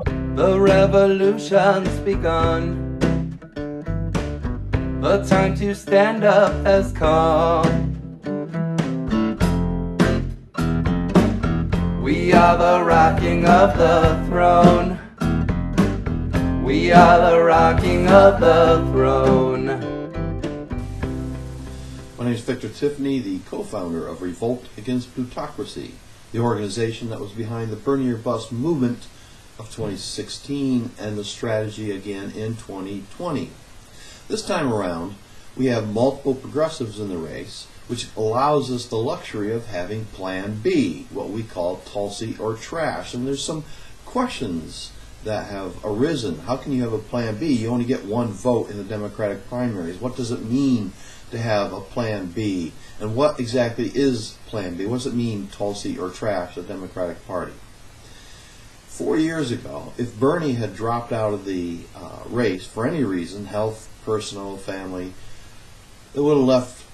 The revolution's begun. The time to stand up has come. We are the rocking of the throne. We are the rocking of the throne. My name is Victor Tiffany, the co-founder of Revolt Against Plutocracy, the organization that was behind the Bernie or Bust movement of 2016 and the strategy again in 2020. This time around, we have multiple progressives in the race, which allows us the luxury of having Plan B, what we call Tulsi or trash. And there's some questions that have arisen. How can you have a Plan B? You only get one vote in the Democratic primaries. What does it mean to have a Plan B? And what exactly is Plan B? What does it mean, Tulsi or trash, the Democratic Party? 4 years ago, if Bernie had dropped out of the race for any reason, health, personal, family, it would have left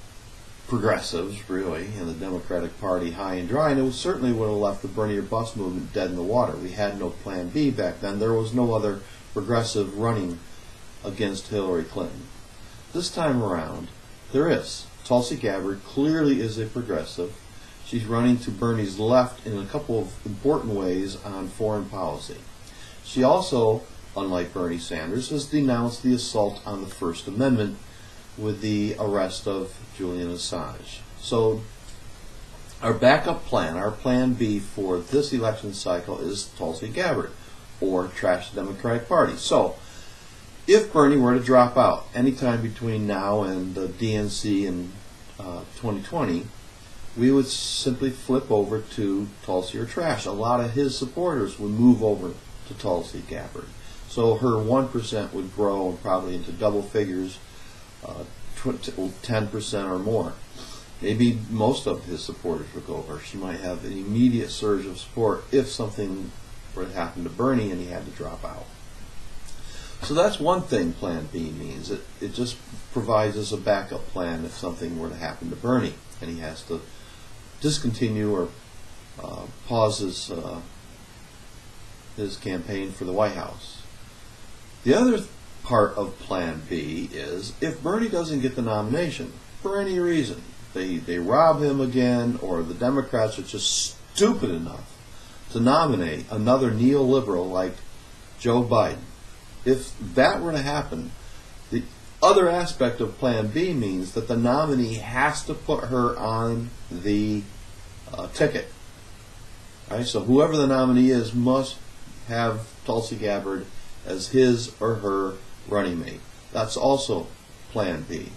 progressives, really, in the Democratic Party high and dry, and it certainly would have left the Bernie or Bust movement dead in the water. We had no Plan B back then. There was no other progressive running against Hillary Clinton. This time around, there is. Tulsi Gabbard clearly is a progressive. She's running to Bernie's left in a couple of important ways on foreign policy. She also, unlike Bernie Sanders, has denounced the assault on the First Amendment with the arrest of Julian Assange. So our backup plan, our Plan B for this election cycle is Tulsi Gabbard, or trash the Democratic Party. So if Bernie were to drop out anytime between now and the DNC in 2020, we would simply flip over to Tulsi or trash. A lot of his supporters would move over to Tulsi Gabbard. So her 1% would grow probably into double figures, 10% or more. Maybe most of his supporters would go over. She might have an immediate surge of support if something were to happen to Bernie and he had to drop out. So that's one thing Plan B means. It just provides us a backup plan if something were to happen to Bernie and he has to discontinue or pause his campaign for the White House. The other part of Plan B is if Bernie doesn't get the nomination for any reason, they rob him again, or the Democrats are just stupid enough to nominate another neoliberal like Joe Biden. If that were to happen, the other aspect of Plan B means that the nominee has to put her on the ticket. Right? So whoever the nominee is must have Tulsi Gabbard as his or her running mate. That's also Plan B.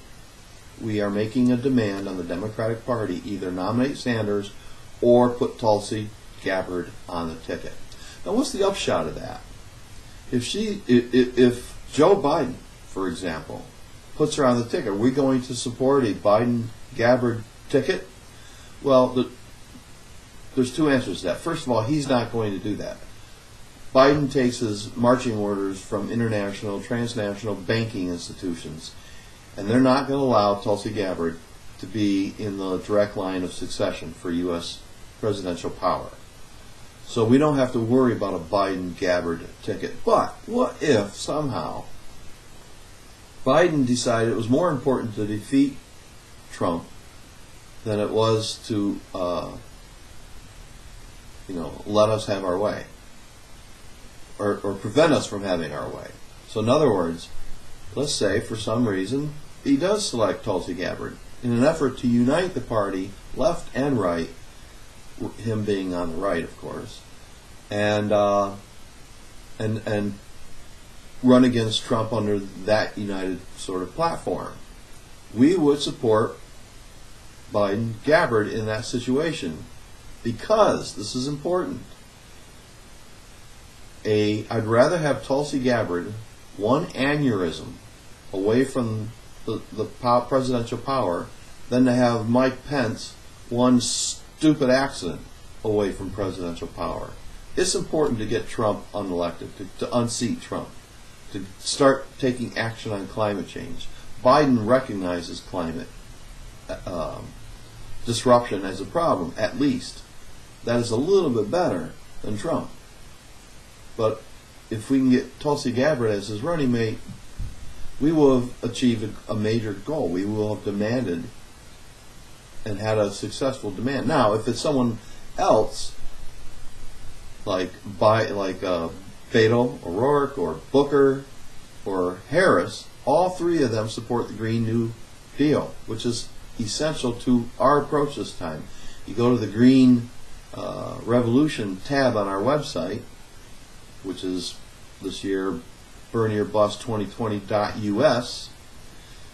We are making a demand on the Democratic Party either nominate Sanders or put Tulsi Gabbard on the ticket. Now what's the upshot of that? If Joe Biden, for example, puts her on the ticket, are we going to support a Biden-Gabbard ticket? Well, there's two answers to that. First of all, he's not going to do that. Biden takes his marching orders from international, transnational banking institutions, and they're not going to allow Tulsi Gabbard to be in the direct line of succession for U.S. presidential power. So we don't have to worry about a Biden-Gabbard ticket. But what if somehow Biden decided it was more important to defeat Trump than it was to let us have our way, or prevent us from having our way. So in other words, let's say for some reason he does select Tulsi Gabbard in an effort to unite the party, left and right, him being on the right, of course, and run against Trump under that united sort of platform. We would support Biden-Gabbard in that situation because, this is important, I'd rather have Tulsi Gabbard one aneurysm away from the presidential power than to have Mike Pence one stupid accident away from presidential power. It's important to get Trump unelected, to unseat Trump, to start taking action on climate change. Biden recognizes climate disruption as a problem, at least. That is a little bit better than Trump. But if we can get Tulsi Gabbard as his running mate, we will have achieved a major goal. We will have demanded and had a successful demand. Now, if it's someone else, like Beto O'Rourke or Booker or Harris, all three of them support the Green New Deal, which is essential to our approach this time. You go to the Green Revolution tab on our website, which is this year burnyorbust2020.us,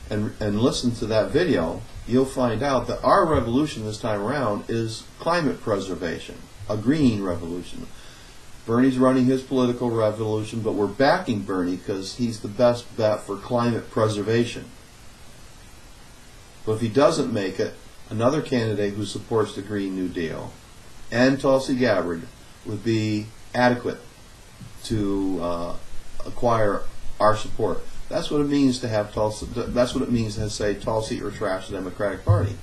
and listen to that video. You'll find out that our revolution this time around is climate preservation, a green revolution. Bernie's running his political revolution, but we're backing Bernie because he's the best bet for climate preservation. But if he doesn't make it, another candidate who supports the Green New Deal and Tulsi Gabbard would be adequate to acquire our support. That's what it means to have Tulsi. That's what it means to say Tulsi or trash the Democratic Party.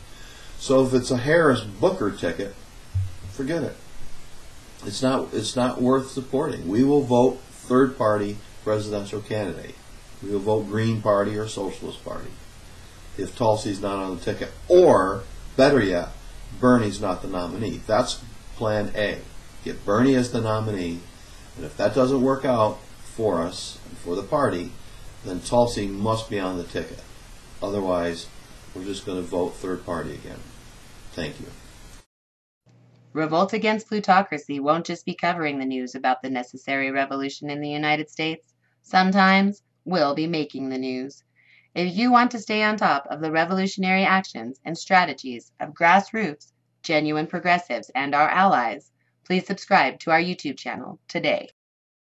So if it's a Harris Booker ticket, forget it. It's not worth supporting. We will vote third party presidential candidate. We will vote Green Party or Socialist Party if Tulsi's not on the ticket, or better yet, Bernie's not the nominee. That's plan A. Get Bernie as the nominee, and if that doesn't work out for us and for the party, then Tulsi must be on the ticket. Otherwise, we're just going to vote third party again. Thank you. Revolt Against Plutocracy won't just be covering the news about the necessary revolution in the United States. Sometimes we'll be making the news. If you want to stay on top of the revolutionary actions and strategies of grassroots, genuine progressives, and our allies, please subscribe to our YouTube channel today.